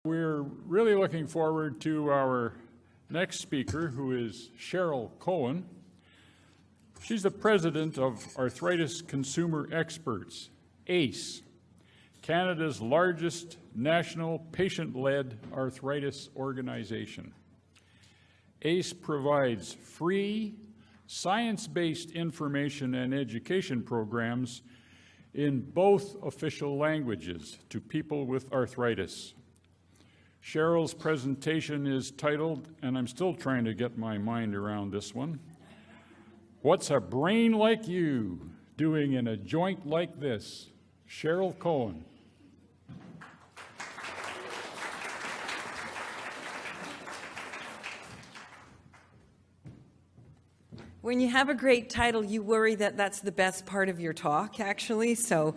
We're really looking forward to our next speaker, who is Cheryl Cohen. She's the president of Arthritis Consumer Experts, ACE, Canada's largest national patient-led arthritis organization. ACE provides free, science-based information and education programs in both official languages to people with arthritis. Cheryl's presentation is titled, and I'm still trying to get my mind around this one, "What's a brain like you doing in a joint like this?" Cheryl Cohen. When you have a great title, you worry that that's the best part of your talk, actually. So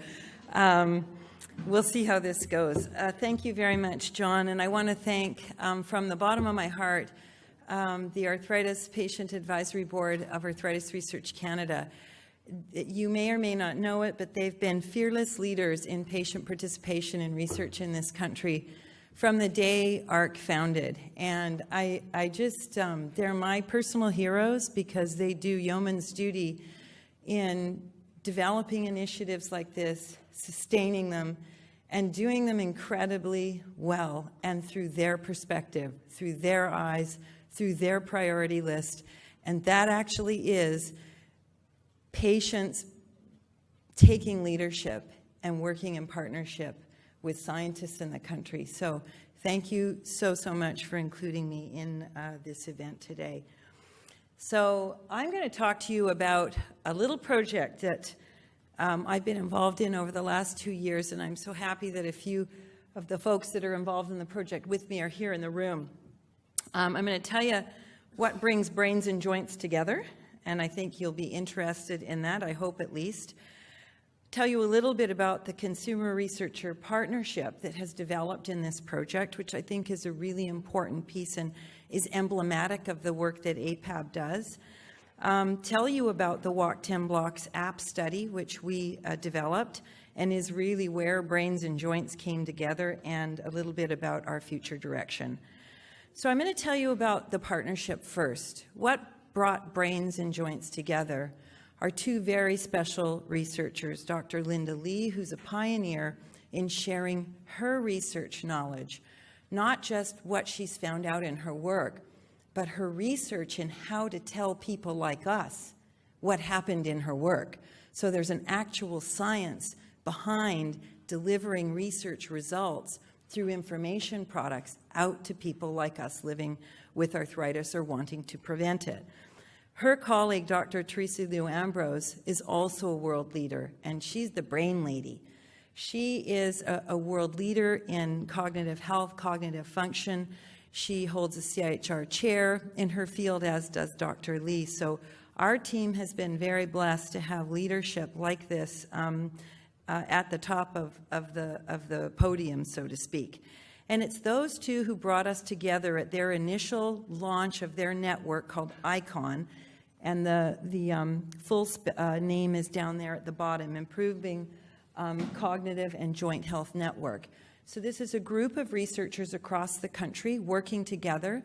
we'll see how this goes. Thank you very much, John. And I want to thank, from the bottom of my heart, the Arthritis Patient Advisory Board of Arthritis Research Canada. You may or may not know it, but they've been fearless leaders in patient participation in research in this country from the day ARC founded. And I just, they're my personal heroes because they do yeoman's duty in developing initiatives like this, sustaining them, and doing them incredibly well and through their perspective, through their eyes, through their priority list. And that actually is patients taking leadership and working in partnership with scientists in the country. So thank you so much for including me in this event today. So I'm going to talk to you about a little project that I've been involved in over the last 2 years, and I'm so happy that a few of the folks that are involved in the project with me are here in the room. I'm going to tell you what brings brains and joints together, and I think you'll be interested in that, I hope at least. Tell you a little bit about the consumer researcher partnership that has developed in this project, which I think is a really important piece and is emblematic of the work that APAB does. Tell you about the Walk 10 Blocks app study, which we developed and is really where brains and joints came together, and a little bit about our future direction. So I'm going to tell you about the partnership first. What brought brains and joints together are two very special researchers, Dr. Linda Lee, who's a pioneer in sharing her research knowledge, not just what she's found out in her work, but her research in how to tell people like us what happened in her work. So there's an actual science behind delivering research results through information products out to people like us living with arthritis or wanting to prevent it. Her colleague, Dr. Teresa Liu Ambrose, is also a world leader, and she's the brain lady. She is a world leader in cognitive health, cognitive function. She holds a CIHR chair in her field, as does Dr. Lee. So our team has been very blessed to have leadership like this at the top of the podium, so to speak. And it's those two who brought us together at their initial launch of their network called ICON. And the full name is down there at the bottom, Improving Cognitive and Joint Health Network. So this is a group of researchers across the country working together,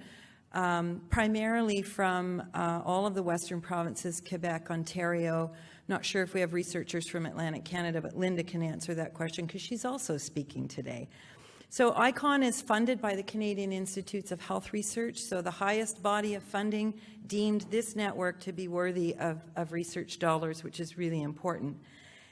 primarily from all of the Western provinces, Quebec, Ontario. Not sure if we have researchers from Atlantic Canada, but Linda can answer that question because she's also speaking today. So ICON is funded by the Canadian Institutes of Health Research, so the highest body of funding deemed this network to be worthy of research dollars, which is really important.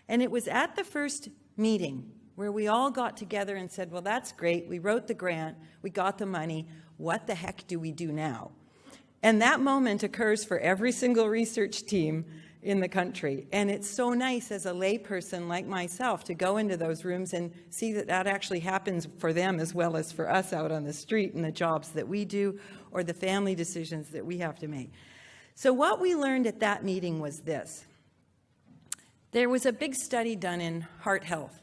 And it was at the first meeting where we all got together and said, well, that's great, we wrote the grant, we got the money, what the heck do we do now? And that moment occurs for every single research team in the country. And it's so nice as a layperson like myself to go into those rooms and see that that actually happens for them as well as for us out on the street and the jobs that we do or the family decisions that we have to make. So what we learned at that meeting was this. There was a big study done in heart health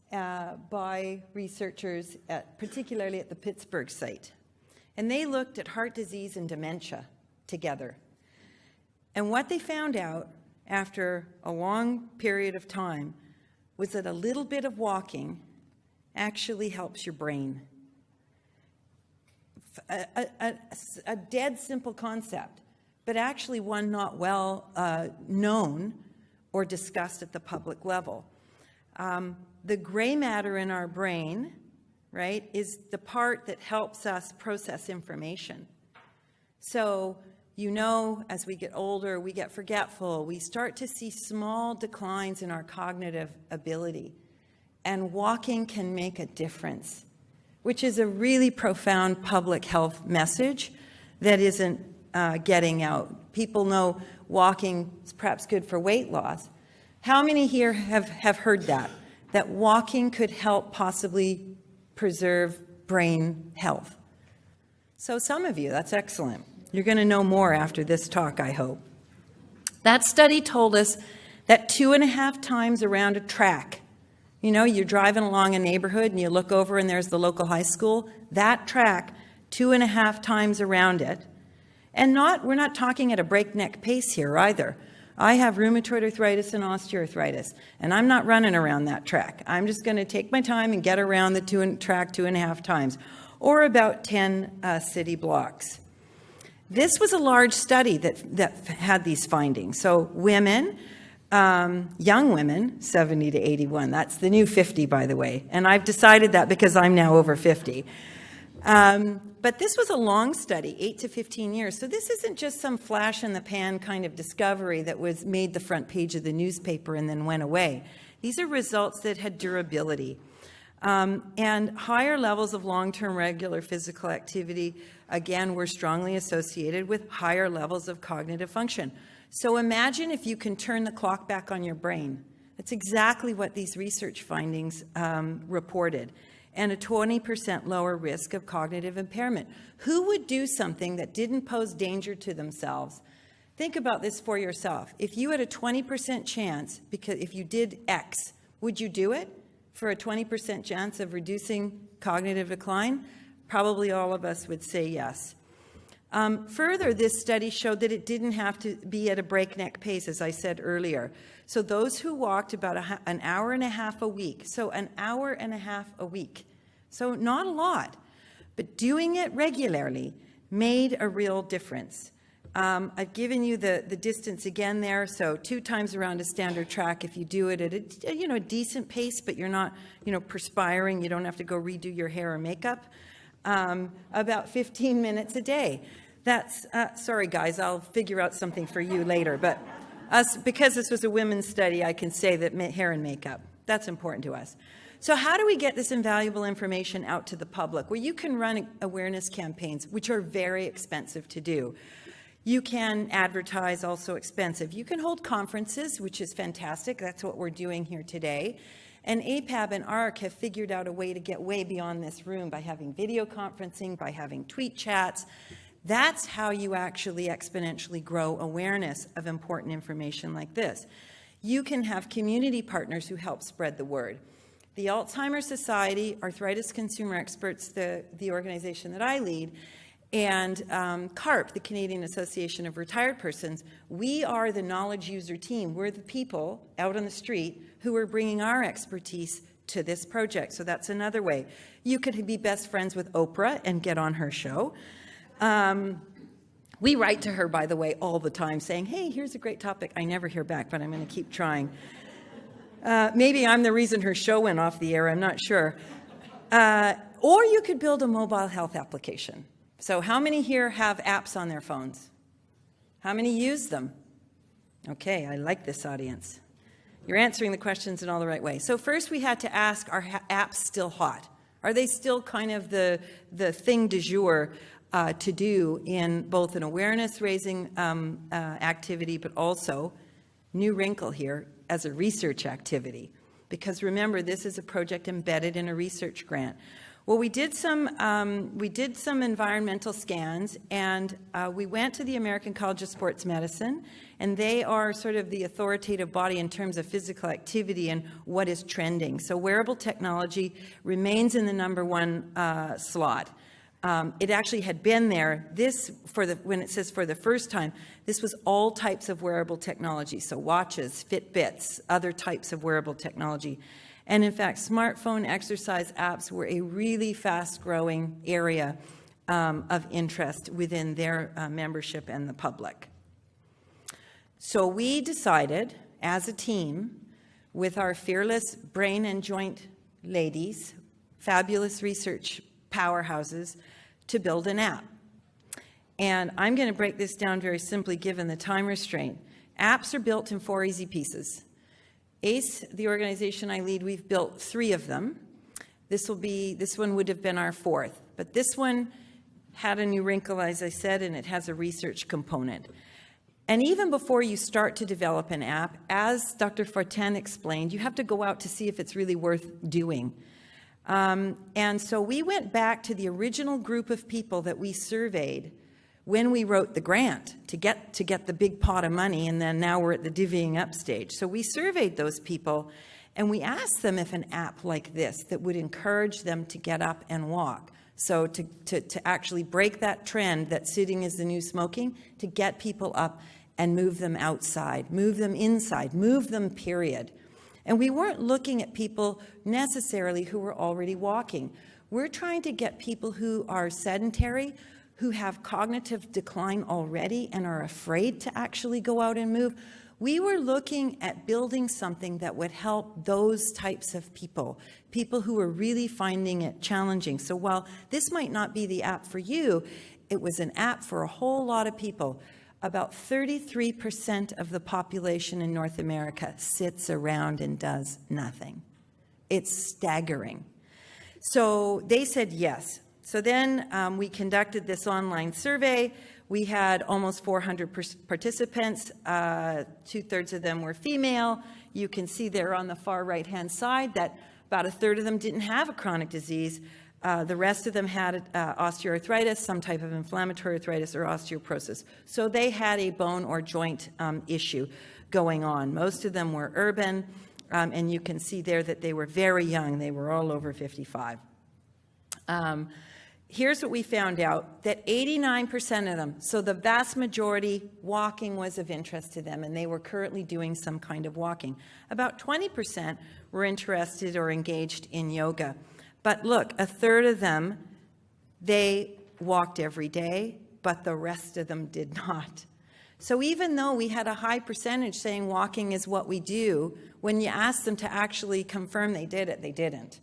by researchers, particularly at the Pittsburgh site. And they looked at heart disease and dementia together. And what they found out after a long period of time was that a little bit of walking actually helps your brain. A dead simple concept, but actually one not well known or discussed at the public level. The gray matter in our brain, right, is the part that helps us process information. So, you know, as we get older, we get forgetful. We start to see small declines in our cognitive ability. And walking can make a difference, which is a really profound public health message that isn't getting out. People know walking is perhaps good for weight loss. How many here have heard that walking could help possibly preserve brain health? So some of you, that's excellent. You're going to know more after this talk, I hope. That study told us that 2.5 times around a track, you know, you're driving along a neighborhood and you look over and there's the local high school, that track, 2.5 times around it. And we're not talking at a breakneck pace here either. I have rheumatoid arthritis and osteoarthritis, and I'm not running around that track. I'm just going to take my time and get around the track 2.5 times, or about 10 city blocks. This was a large study that had these findings. So women, young women, 70 to 81, that's the new 50, by the way. And I've decided that because I'm now over 50. But this was a long study, 8 to 15 years. So this isn't just some flash in the pan kind of discovery that was made the front page of the newspaper and then went away. These are results that had durability. And higher levels of long-term regular physical activity, again, were strongly associated with higher levels of cognitive function. So imagine if you can turn the clock back on your brain. That's exactly what these research findings reported. And a 20% lower risk of cognitive impairment. Who would do something that didn't pose danger to themselves? Think about this for yourself. If you had a 20% chance, because if you did X, would you do it for a 20% chance of reducing cognitive decline? Probably all of us would say yes. Further, this study showed that it didn't have to be at a breakneck pace, as I said earlier. So those who walked about an hour and a half a week, so an hour and a half a week, so not a lot, but doing it regularly made a real difference. I've given you the distance again there, so 2 times around a standard track if you do it at a decent pace, but you're not perspiring, you don't have to go redo your hair or makeup. About 15 minutes a day. That's, sorry guys, I'll figure out something for you later, but because this was a women's study, I can say that hair and makeup, that's important to us. So how do we get this invaluable information out to the public? Well, you can run awareness campaigns, which are very expensive to do. You can advertise, also expensive. You can hold conferences, which is fantastic. That's what we're doing here today. And APAB and ARC have figured out a way to get way beyond this room by having video conferencing, by having tweet chats. That's how you actually exponentially grow awareness of important information like this. You can have community partners who help spread the word. The Alzheimer's Society, Arthritis Consumer Experts, the organization that I lead, and CARP, the Canadian Association of Retired Persons, we are the knowledge user team. We're the people out on the street who are bringing our expertise to this project. So that's another way. You could be best friends with Oprah and get on her show. We write to her, by the way, all the time saying, hey, here's a great topic. I never hear back, but I'm going to keep trying. Maybe I'm the reason her show went off the air, I'm not sure. Or you could build a mobile health application. So how many here have apps on their phones? How many use them? Okay, I like this audience. You're answering the questions in all the right way. So first we had to ask, are apps still hot? Are they still kind of the thing du jour to do in both an awareness-raising activity, but also, new wrinkle here, as a research activity? Because remember, this is a project embedded in a research grant. Well, we did some environmental scans, and we went to the American College of Sports Medicine, and they are sort of the authoritative body in terms of physical activity and what is trending. So wearable technology remains in the #1 slot. It actually had been there. When it says for the first time, this was all types of wearable technology, so watches, Fitbits, other types of wearable technology. And in fact, smartphone exercise apps were a really fast-growing area of interest within their membership and the public. So we decided, as a team, with our fearless brain and joint ladies, fabulous research powerhouses, to build an app. And I'm going to break this down very simply given the time restraint. Apps are built in 4 easy pieces. ACE, the organization I lead, we've built 3 of them. This one would have been our 4th. But this one had a new wrinkle, as I said, and it has a research component. And even before you start to develop an app, as Dr. Fortin explained, you have to go out to see if it's really worth doing. And so we went back to the original group of people that we surveyed when we wrote the grant to get the big pot of money, and then now we're at the divvying up stage. So we surveyed those people, and we asked them if an app like this that would encourage them to get up and walk, so to actually break that trend that sitting is the new smoking, to get people up and move them outside, move them inside, move them, period. And we weren't looking at people necessarily who were already walking. We're trying to get people who are sedentary, who have cognitive decline already and are afraid to actually go out and move. We were looking at building something that would help those types of people, people who are really finding it challenging. So while this might not be the app for you, it was an app for a whole lot of people. About 33% of the population in North America sits around and does nothing. It's staggering. So they said yes. So then we conducted this online survey. We had almost 400 participants. 2/3 of them were female. You can see there on the far right-hand side that about 1/3 of them didn't have a chronic disease. The rest of them had osteoarthritis, some type of inflammatory arthritis or osteoporosis. So they had a bone or joint issue going on. Most of them were urban, and you can see there that they were very young. They were all over 55. Here's what we found out, that 89% of them, so the vast majority, walking was of interest to them, and they were currently doing some kind of walking. About 20% were interested or engaged in yoga. But look, 1/3 of them, they walked every day, but the rest of them did not. So even though we had a high percentage saying walking is what we do, when you asked them to actually confirm they did it, they didn't.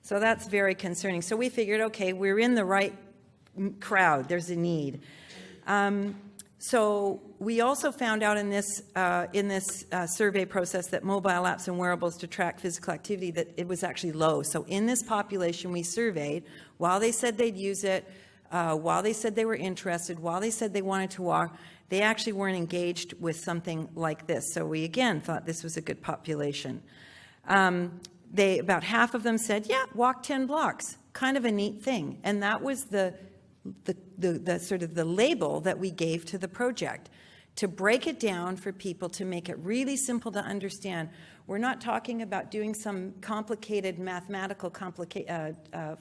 So that's very concerning. So we figured, okay, we're in the right crowd. There's a need. So we also found out in this survey process that mobile apps and wearables to track physical activity, that it was actually low. So in this population we surveyed, while they said they'd use it, while they said they were interested, while they said they wanted to walk, they actually weren't engaged with something like this. So we again thought this was a good population. About half of them said, yeah, walk 10 blocks, kind of a neat thing. And that was the sort of the label that we gave to the project, to break it down for people, to make it really simple to understand. We're not talking about doing some complicated mathematical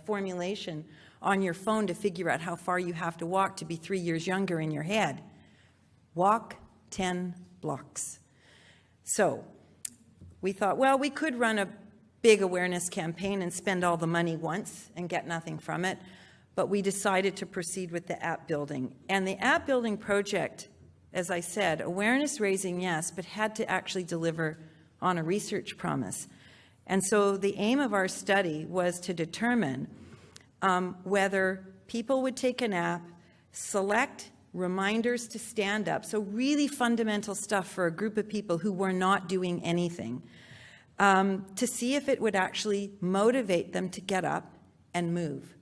formulation on your phone to figure out how far you have to walk to be 3 years younger in your head. Walk 10 blocks. So we thought, well, we could run a big awareness campaign and spend all the money once and get nothing from it, but we decided to proceed with the app building. And the app building project, as I said, awareness raising, yes, but had to actually deliver on a research promise. And so the aim of our study was to determine whether people would take an app, select reminders to stand up, so really fundamental stuff for a group of people who were not doing anything, to see if it would actually motivate them to get up and move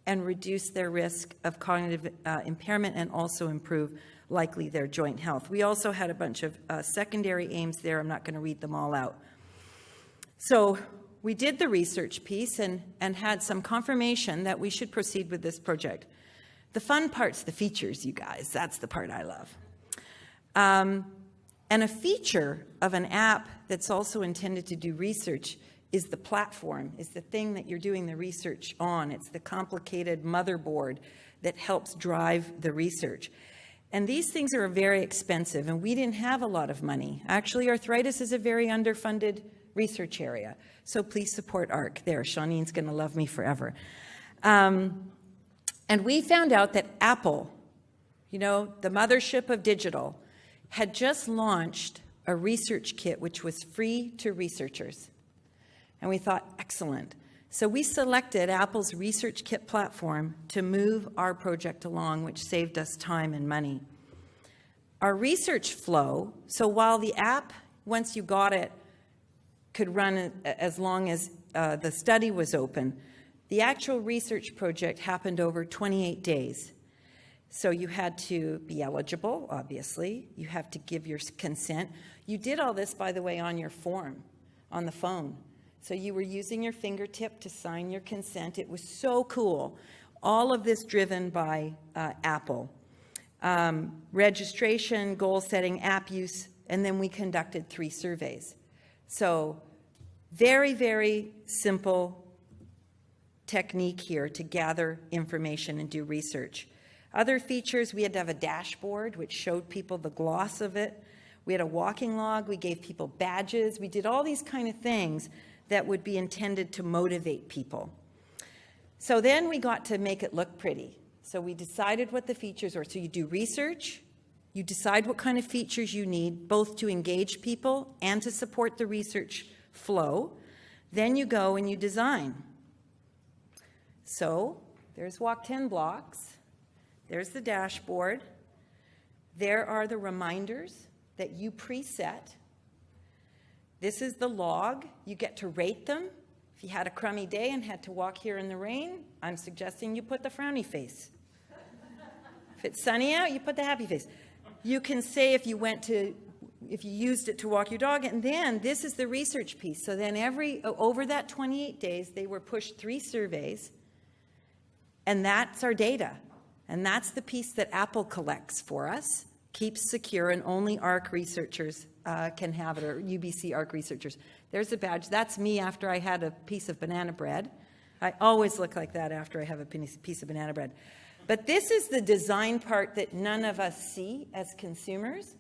and reduce their risk of cognitive impairment, and also improve likely their joint health. We also had a bunch of secondary aims there. I'm not going to read them all out. So we did the research piece and had some confirmation that we should proceed with this project. The fun part's the features, you guys. That's the part I love. And a feature of an app that's also intended to do research is the platform, is the thing that you're doing the research on. It's the complicated motherboard that helps drive the research. And these things are very expensive, and we didn't have a lot of money. Actually, arthritis is a very underfunded research area. So please support ARC there. Shaunene's going to love me forever. And we found out that Apple, you know, the mothership of digital, had just launched a research kit which was free to researchers. And we thought, excellent. So we selected Apple's research kit platform to move our project along, which saved us time and money. Our research flow, so while the app, once you got it, could run as long as the study was open, the actual research project happened over 28 days. So you had to be eligible, obviously. You have to give your consent. You did all this, by the way, on your form, on the phone. So you were using your fingertip to sign your consent. It was so cool. All of this driven by Apple. Registration, goal setting, app use, and then we conducted 3 surveys. So very, very simple technique here to gather information and do research. Other features, we had to have a dashboard which showed people the gloss of it. We had a walking log. We gave people badges. We did all these kind of things that would be intended to motivate people. So then we got to make it look pretty. So we decided what the features were. So you do research, you decide what kind of features you need, both to engage people and to support the research flow. Then you go and you design. So there's Walk 10 blocks. There's the dashboard. There are the reminders that you preset. This is the log. You get to rate them. If you had a crummy day and had to walk here in the rain, I'm suggesting you put the frowny face. If it's sunny out, you put the happy face. You can say if you used it to walk your dog, and then this is the research piece. So then over that 28 days, they were pushed 3 surveys, and that's our data. And that's the piece that Apple collects for us, keeps secure, and only ARC researchers can have it, or UBC ARC researchers. There's a badge. That's me after I had a piece of banana bread. I always look like that after I have a piece of banana bread. But this is the design part that none of us see as consumers.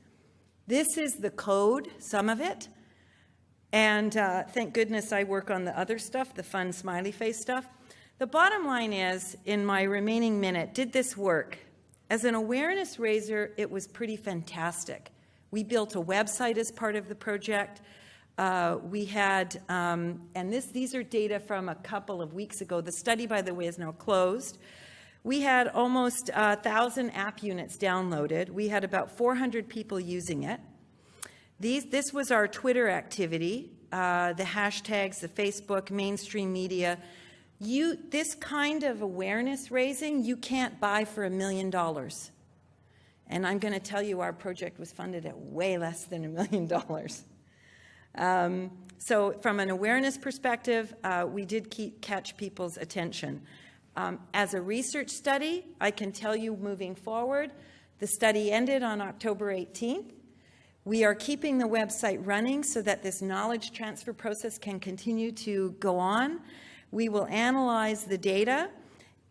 This is the code, some of it. And thank goodness I work on the other stuff, the fun smiley face stuff. The bottom line is, in my remaining minute, did this work? As an awareness raiser, it was pretty fantastic. We built a website as part of the project. We had, and these are data from a couple of weeks ago. The study, by the way, is now closed. We had almost 1,000 app units downloaded. We had about 400 people using it. This was our Twitter activity, the hashtags, the Facebook, mainstream media. This kind of awareness raising, you can't buy for $1 million. And I'm going to tell you our project was funded at way less than $1 million. So from an awareness perspective, we did catch people's attention. As a research study, I can tell you moving forward, the study ended on October 18th. We are keeping the website running so that this knowledge transfer process can continue to go on. We will analyze the data,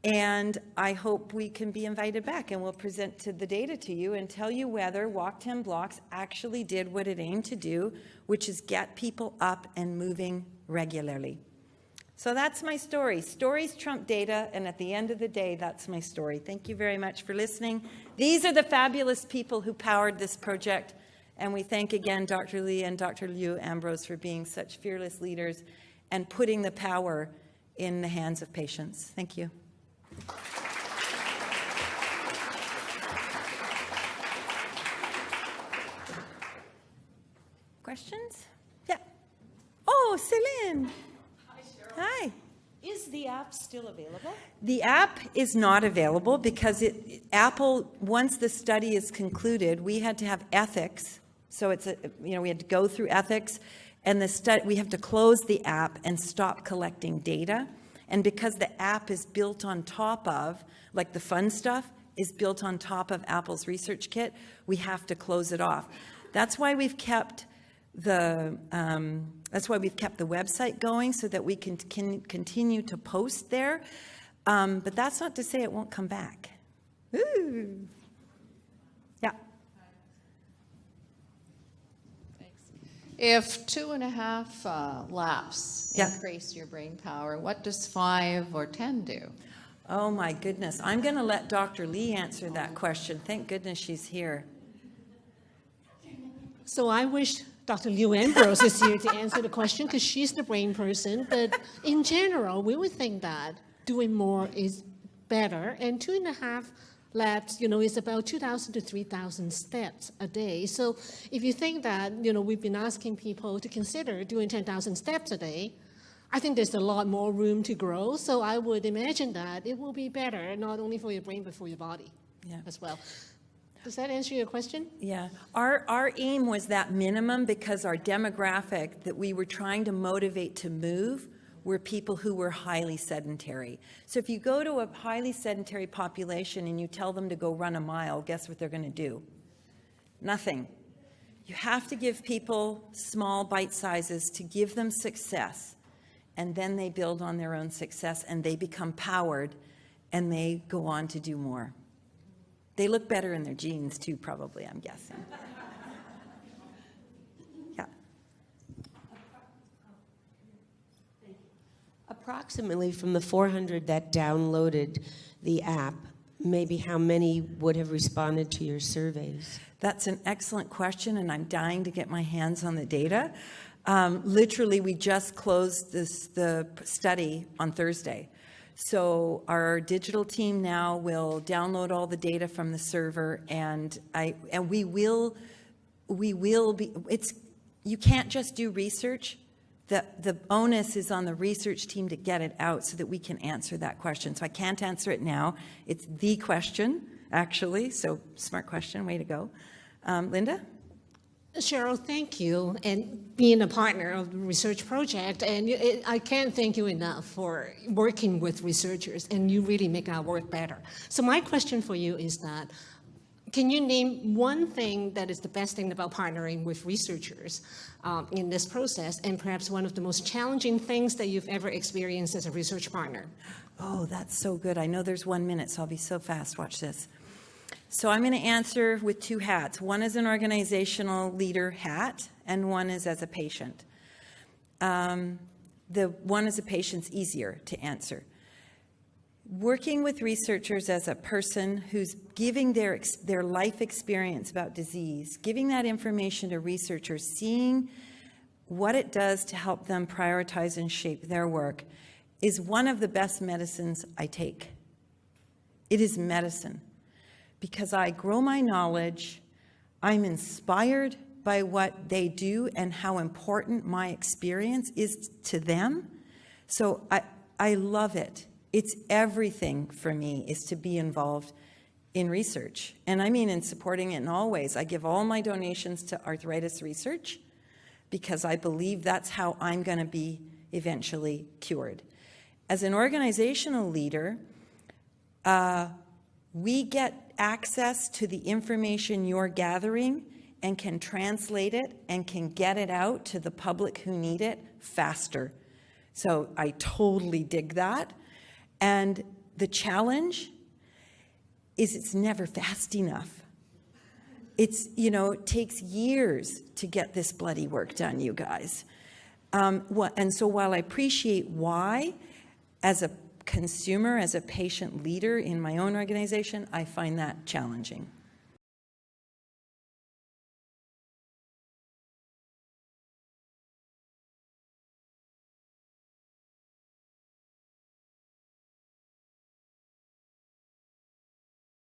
and I hope we can be invited back, and we'll present the data to you and tell you whether Walk 10 Blocks actually did what it aimed to do, which is get people up and moving regularly. So that's my story. Stories trump data, and at the end of the day, that's my story. Thank you very much for listening. These are the fabulous people who powered this project, and we thank again Dr. Lee and Dr. Liu Ambrose for being such fearless leaders and putting the power in the hands of patients. Thank you. Questions? Yeah. Oh, Céline. Hi, Cheryl. Hi. Is the app still available? The app is not available because Apple, once the study is concluded, we had to have ethics. So we had to go through ethics, and we have to close the app and stop collecting data. And because the app is built on top of, like the fun stuff, is built on top of Apple's research kit, we have to close it off. That's why we've kept the website going, so that we can continue to post there. But that's not to say it won't come back. Ooh. Yeah. Thanks. If 2.5 laps Yeah. increase your brain power, what does 5 or 10 do? Oh, my goodness. I'm going to let Dr. Lee answer that question. Thank goodness she's here. So I wish Dr. Liu Ambrose is here to answer the question because she's the brain person. But in general, we would think that doing more is better. And 2.5 laps, is about 2,000 to 3,000 steps a day. So if you think that, we've been asking people to consider doing 10,000 steps a day, I think there's a lot more room to grow. So I would imagine that it will be better, not only for your brain, but for your body as well. Does that answer your question? Yeah. Our aim was that minimum because our demographic that we were trying to motivate to move were people who were highly sedentary. So if you go to a highly sedentary population and you tell them to go run a mile, guess what they're going to do? Nothing. You have to give people small bite sizes to give them success, and then they build on their own success and they become powered and they go on to do more. They look better in their jeans too, probably, I'm guessing. Yeah. Approximately from the 400 that downloaded the app, maybe how many would have responded to your surveys? That's an excellent question, and I'm dying to get my hands on the data. Literally, we just closed the study on Thursday. So our digital team now will download all the data from the server, and we will be. You can't just do research. The onus is on the research team to get it out so that we can answer that question. So I can't answer it now. It's the question, actually. So smart question. Way to go, Linda. Cheryl, thank you, and being a partner of the research project, and I can't thank you enough for working with researchers, and you really make our work better. So my question for you is that, can you name one thing that is the best thing about partnering with researchers in this process, and perhaps one of the most challenging things that you've ever experienced as a research partner? Oh, that's so good. I know there's 1 minute, so I'll be so fast. Watch this. So I'm going to answer with two hats. One is an organizational leader hat, and one is as a patient. The one as a patient's easier to answer. Working with researchers as a person who's giving their life experience about disease, giving that information to researchers, seeing what it does to help them prioritize and shape their work, is one of the best medicines I take. It is medicine. Because I grow my knowledge, I'm inspired by what they do and how important my experience is to them. So I love it. It's everything for me is to be involved in research. And I mean in supporting it in all ways. I give all my donations to arthritis research because I believe that's how I'm going to be eventually cured. As an organizational leader, we get access to the information you're gathering and can translate it and can get it out to the public who need it faster. So I totally dig that. And the challenge is it's never fast enough. It takes years to get this bloody work done, you guys. And so while I appreciate why, as a consumer, as a patient leader in my own organization, I find that challenging.